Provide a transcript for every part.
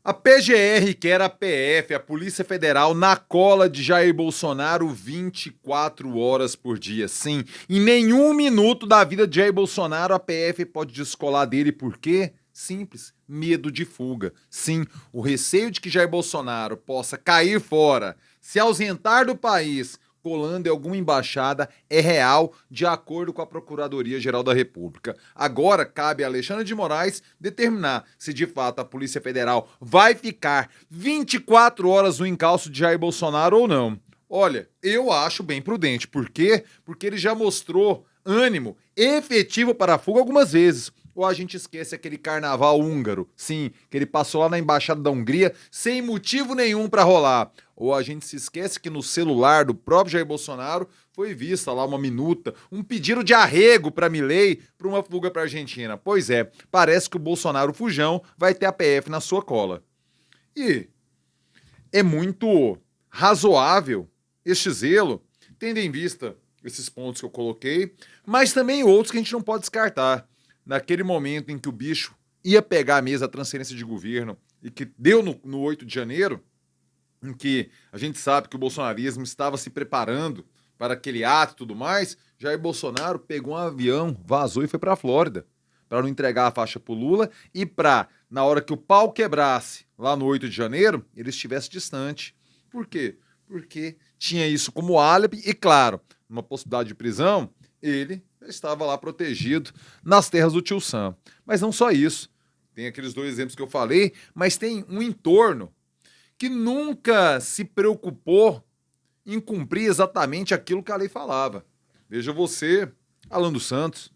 A PGR quer a PF, a Polícia Federal, na cola de Jair Bolsonaro 24 horas por dia. Sim, em nenhum minuto da vida de Jair Bolsonaro a PF pode descolar dele. Por quê? Simples, medo de fuga. Sim, o receio de que Jair Bolsonaro possa cair fora, se ausentar do país, colando em alguma embaixada, é real, de acordo com a Procuradoria-Geral da República. Agora cabe a Alexandre de Moraes determinar se de fato a Polícia Federal vai ficar 24 horas no encalço de Jair Bolsonaro ou não. Olha, eu acho bem prudente. Por quê? Porque ele já mostrou ânimo efetivo para a fuga algumas vezes. Ou a gente esquece aquele carnaval húngaro, sim, que ele passou lá na Embaixada da Hungria sem motivo nenhum para rolar. Ou a gente se esquece que no celular do próprio Jair Bolsonaro foi vista lá uma minuta, um pedido de arrego para Milei para uma fuga para a Argentina. Pois é, parece que o Bolsonaro fujão vai ter a PF na sua cola. E é muito razoável este zelo, tendo em vista esses pontos que eu coloquei, mas também outros que a gente não pode descartar. Naquele momento em que o bicho ia pegar a mesa a transferência de governo e que deu no 8 de janeiro, em que a gente sabe que o bolsonarismo estava se preparando para aquele ato e tudo mais, Jair Bolsonaro pegou um avião, vazou e foi para a Flórida para não entregar a faixa para o Lula e para, na hora que o pau quebrasse lá no 8 de janeiro, ele estivesse distante. Por quê? Porque tinha isso como álibi e, claro, uma possibilidade de prisão, ele estava lá protegido nas terras do tio Sam. Mas não só isso. Tem aqueles dois exemplos que eu falei, mas tem um entorno que nunca se preocupou em cumprir exatamente aquilo que a lei falava. Veja você, Alan dos Santos.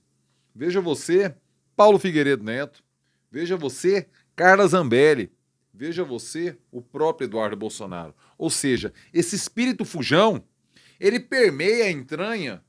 Veja você, Paulo Figueiredo Neto. Veja você, Carla Zambelli. Veja você, o próprio Eduardo Bolsonaro. Ou seja, esse espírito fujão, ele permeia a entranha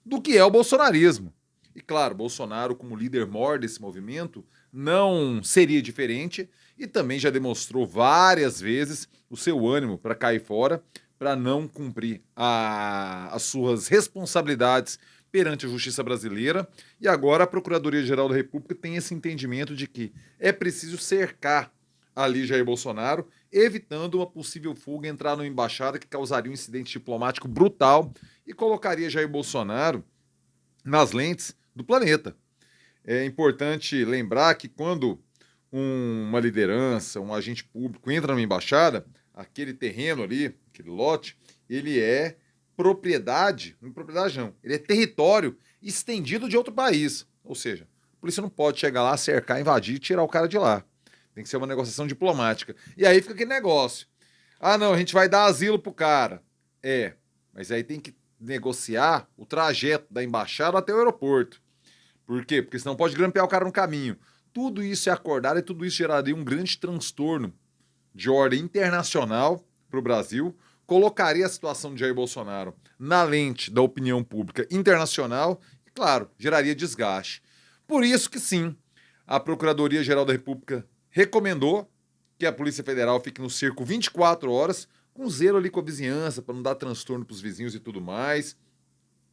do que é o bolsonarismo. E claro, Bolsonaro, como líder maior desse movimento, não seria diferente e também já demonstrou várias vezes o seu ânimo para cair fora, para não cumprir as suas responsabilidades perante a justiça brasileira. E agora a Procuradoria-Geral da República tem esse entendimento de que é preciso cercar ali Jair Bolsonaro, evitando uma possível fuga, entrar numa embaixada que causaria um incidente diplomático brutal e colocaria Jair Bolsonaro nas lentes do planeta. É importante lembrar que quando uma liderança, um agente público entra numa embaixada, aquele terreno ali, aquele lote, ele é propriedade, não propriedade não, ele é território estendido de outro país. Ou seja, a polícia não pode chegar lá, cercar, invadir e tirar o cara de lá. Tem que ser uma negociação diplomática. E aí fica aquele negócio. Ah, não, a gente vai dar asilo pro cara. É, mas aí tem que negociar o trajeto da embaixada até o aeroporto. Por quê? Porque senão pode grampear o cara no caminho. Tudo isso é acordado e tudo isso geraria um grande transtorno de ordem internacional para o Brasil, colocaria a situação de Jair Bolsonaro na lente da opinião pública internacional e, claro, geraria desgaste. Por isso que sim, a Procuradoria-Geral da República recomendou que a Polícia Federal fique no cerco 24 horas, com zelo ali com a vizinhança, para não dar transtorno para os vizinhos e tudo mais,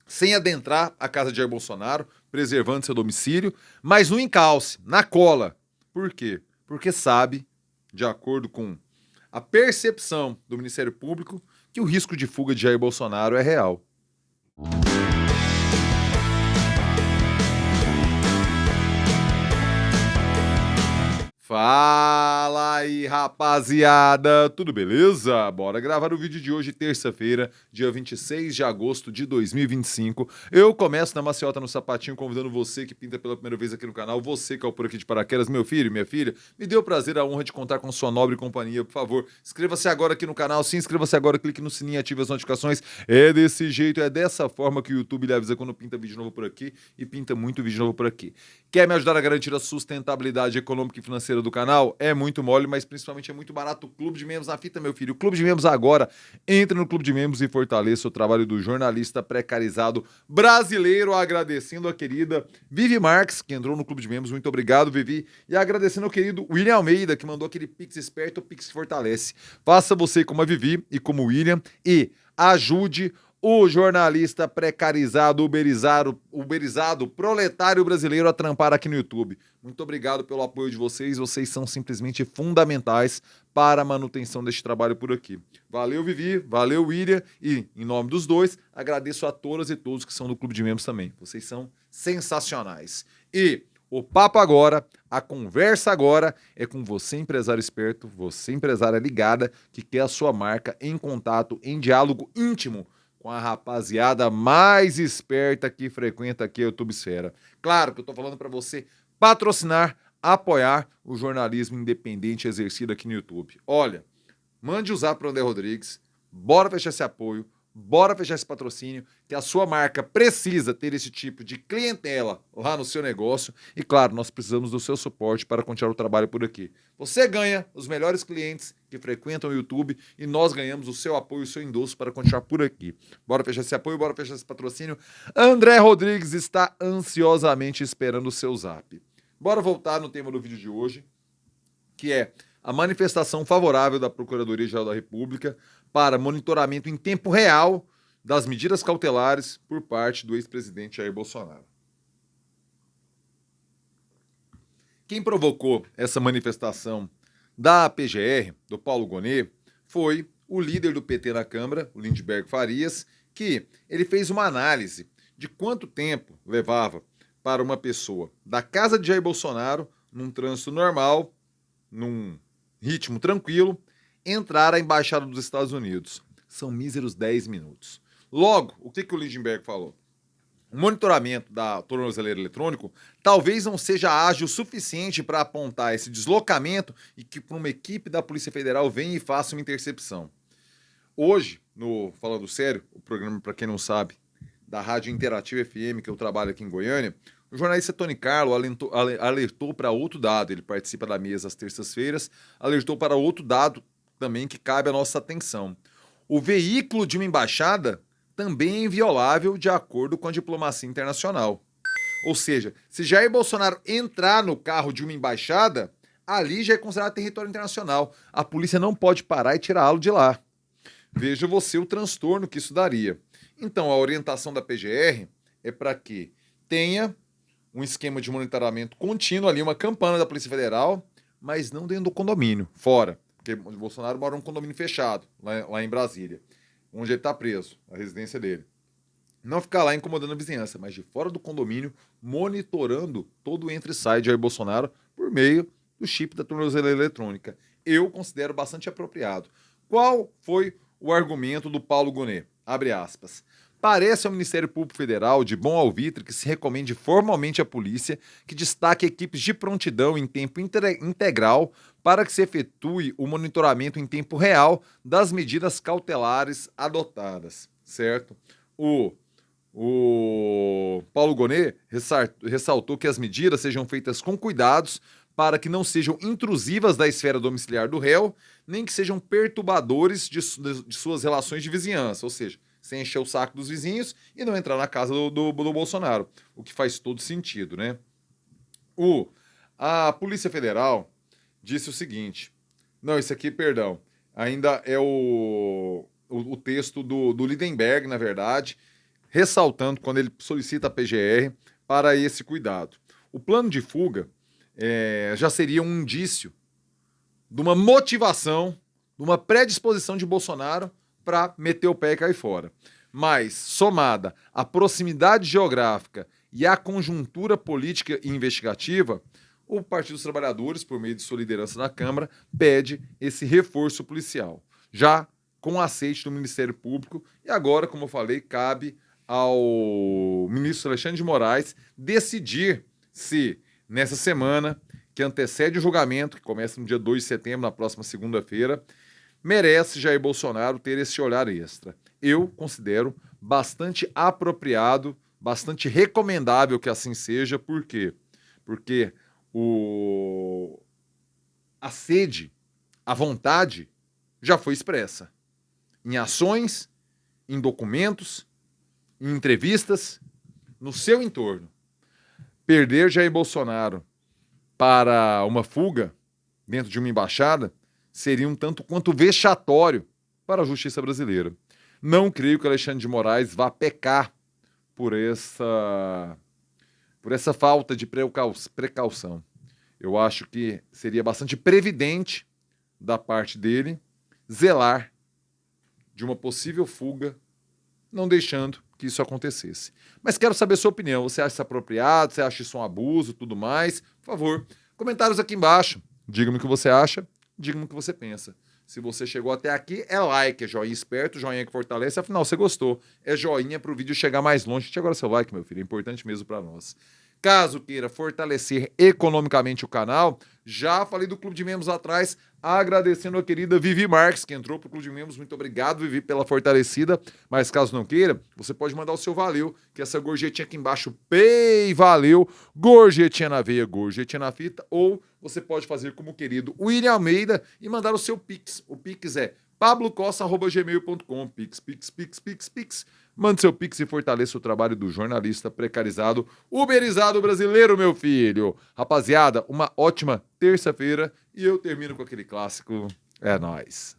sem adentrar a casa de Jair Bolsonaro, preservando seu domicílio, mas no encalce, na cola. Por quê? Porque sabe, de acordo com a percepção do Ministério Público, que o risco de fuga de Jair Bolsonaro é real. Fala aí, rapaziada! Tudo beleza? Bora gravar o vídeo de hoje, terça-feira, dia 26 de agosto de 2025. Eu começo na maciota no sapatinho, convidando você que pinta pela primeira vez aqui no canal, você que é o por aqui de paraquedas, meu filho, minha filha, me deu o prazer, a honra de contar com sua nobre companhia. Por favor, inscreva-se agora aqui no canal, se inscreva-se agora, clique no sininho, ative as notificações. É desse jeito, é dessa forma que o YouTube lhe avisa quando pinta vídeo novo por aqui e pinta muito vídeo novo por aqui. Quer me ajudar a garantir a sustentabilidade econômica e financeira do canal? É muito mole, mas principalmente é muito barato. O Clube de Membros na fita, meu filho. O Clube de Membros agora. Entre no Clube de Membros e fortaleça o trabalho do jornalista precarizado brasileiro. Agradecendo a querida Vivi Marques, que entrou no Clube de Membros. Muito obrigado, Vivi. E agradecendo ao querido William Almeida, que mandou aquele Pix esperto, o Pix que fortalece. Faça você como a Vivi e como o William e ajude o jornalista precarizado, uberizado, proletário brasileiro a trampar aqui no YouTube. Muito obrigado pelo apoio de vocês. Vocês são simplesmente fundamentais para a manutenção deste trabalho por aqui. Valeu, Vivi. Valeu, William. E, em nome dos dois, agradeço a todas e todos que são do Clube de Membros também. Vocês são sensacionais. E o papo agora, a conversa agora é com você, empresário esperto, você, empresária ligada, que quer a sua marca em contato, em diálogo íntimo com a rapaziada mais esperta que frequenta aqui a YouTubesfera. Claro que eu tô falando para você patrocinar, apoiar o jornalismo independente exercido aqui no YouTube. Olha, mande usar para o André Rodrigues, bora fechar esse apoio, bora fechar esse patrocínio, que a sua marca precisa ter esse tipo de clientela lá no seu negócio. E claro, nós precisamos do seu suporte para continuar o trabalho por aqui. Você ganha os melhores clientes que frequentam o YouTube e nós ganhamos o seu apoio, o seu endosso para continuar por aqui. Bora fechar esse apoio, bora fechar esse patrocínio. André Rodrigues está ansiosamente esperando o seu zap. Bora voltar no tema do vídeo de hoje, que é a manifestação favorável da Procuradoria-Geral da República para monitoramento em tempo real das medidas cautelares por parte do ex-presidente Jair Bolsonaro. Quem provocou essa manifestação da PGR, do Paulo Gonet, foi o líder do PT na Câmara, o Lindbergh Farias, que ele fez uma análise de quanto tempo levava para uma pessoa da casa de Jair Bolsonaro, num trânsito normal, num ritmo tranquilo, entrar à Embaixada dos Estados Unidos. São míseros 10 minutos. Logo, o que o Lindbergh falou? O monitoramento da tornozeleira eletrônico talvez não seja ágil o suficiente para apontar esse deslocamento e que uma equipe da Polícia Federal venha e faça uma intercepção. Hoje, no Falando Sério, o programa, para quem não sabe, da Rádio Interativa FM, que eu trabalho aqui em Goiânia, o jornalista Tony Carlo alertou para outro dado. Ele participa da mesa às terças-feiras, alertou para outro dado também que cabe à nossa atenção. O veículo de uma embaixada também é inviolável de acordo com a diplomacia internacional. Ou seja, se Jair Bolsonaro entrar no carro de uma embaixada, ali já é considerado território internacional. A polícia não pode parar e tirá-lo de lá. Veja você o transtorno que isso daria. Então, a orientação da PGR é para que tenha um esquema de monitoramento contínuo ali, uma campana da Polícia Federal, mas não dentro do condomínio, fora. Porque o Bolsonaro mora num condomínio fechado, lá em Brasília, onde ele está preso, a residência dele. Não ficar lá incomodando a vizinhança, mas de fora do condomínio, monitorando todo o entra e sai de Jair Bolsonaro por meio do chip da tornozeleira eletrônica. Eu considero bastante apropriado. Qual foi o argumento do Paulo Gonet? Abre aspas. Parece ao Ministério Público Federal de bom alvitre que se recomende formalmente à polícia que destaque equipes de prontidão em tempo integral para que se efetue o monitoramento em tempo real das medidas cautelares adotadas, certo? O Paulo Gonet ressaltou que as medidas sejam feitas com cuidados para que não sejam intrusivas da esfera domiciliar do réu, nem que sejam perturbadores de suas relações de vizinhança, ou seja, sem encher o saco dos vizinhos e não entrar na casa do Bolsonaro, o que faz todo sentido, né? A Polícia Federal disse o seguinte, não, isso aqui, perdão, ainda é o texto do Lindbergh, na verdade, ressaltando quando ele solicita a PGR para esse cuidado. O plano de fuga já seria um indício de uma motivação, de uma predisposição de Bolsonaro para meter o pé e cair fora. Mas, somada à proximidade geográfica e à conjuntura política e investigativa, o Partido dos Trabalhadores, por meio de sua liderança na Câmara, pede esse reforço policial, já com aceite do Ministério Público, e agora, como eu falei, cabe ao ministro Alexandre de Moraes decidir se, nessa semana, que antecede o julgamento, que começa no dia 2 de setembro, na próxima segunda-feira, merece Jair Bolsonaro ter esse olhar extra. Eu considero bastante apropriado, bastante recomendável que assim seja. Por quê? Porque a sede, a vontade já foi expressa. Em ações, em documentos, em entrevistas, no seu entorno. Perder Jair Bolsonaro para uma fuga dentro de uma embaixada seria um tanto quanto vexatório para a justiça brasileira. Não creio que Alexandre de Moraes vá pecar por essa falta de precaução. Eu acho que seria bastante previdente da parte dele zelar de uma possível fuga, não deixando que isso acontecesse. Mas quero saber a sua opinião. Você acha isso apropriado? Você acha isso um abuso? Tudo mais? Por favor, comentários aqui embaixo. Diga-me o que você acha, diga-me o que você pensa. Se você chegou até aqui, é like, é joinha esperto, joinha que fortalece. Afinal, você gostou. É joinha para o vídeo chegar mais longe. Deixa agora seu like, meu filho. É importante mesmo para nós. Caso queira fortalecer economicamente o canal, já falei do Clube de Membros atrás, agradecendo a querida Vivi Marques, que entrou para o Clube de Membros. Muito obrigado, Vivi, pela fortalecida. Mas caso não queira, você pode mandar o seu valeu, que essa gorjetinha aqui embaixo, pay, valeu, gorjetinha na veia, gorjetinha na fita, ou você pode fazer como o querido William Almeida e mandar o seu Pix. O Pix é pablocosta@gmail.com. Pix. Mande seu Pix e fortaleça o trabalho do jornalista precarizado, uberizado brasileiro, meu filho. Rapaziada, uma ótima terça-feira e eu termino com aquele clássico. É nóis.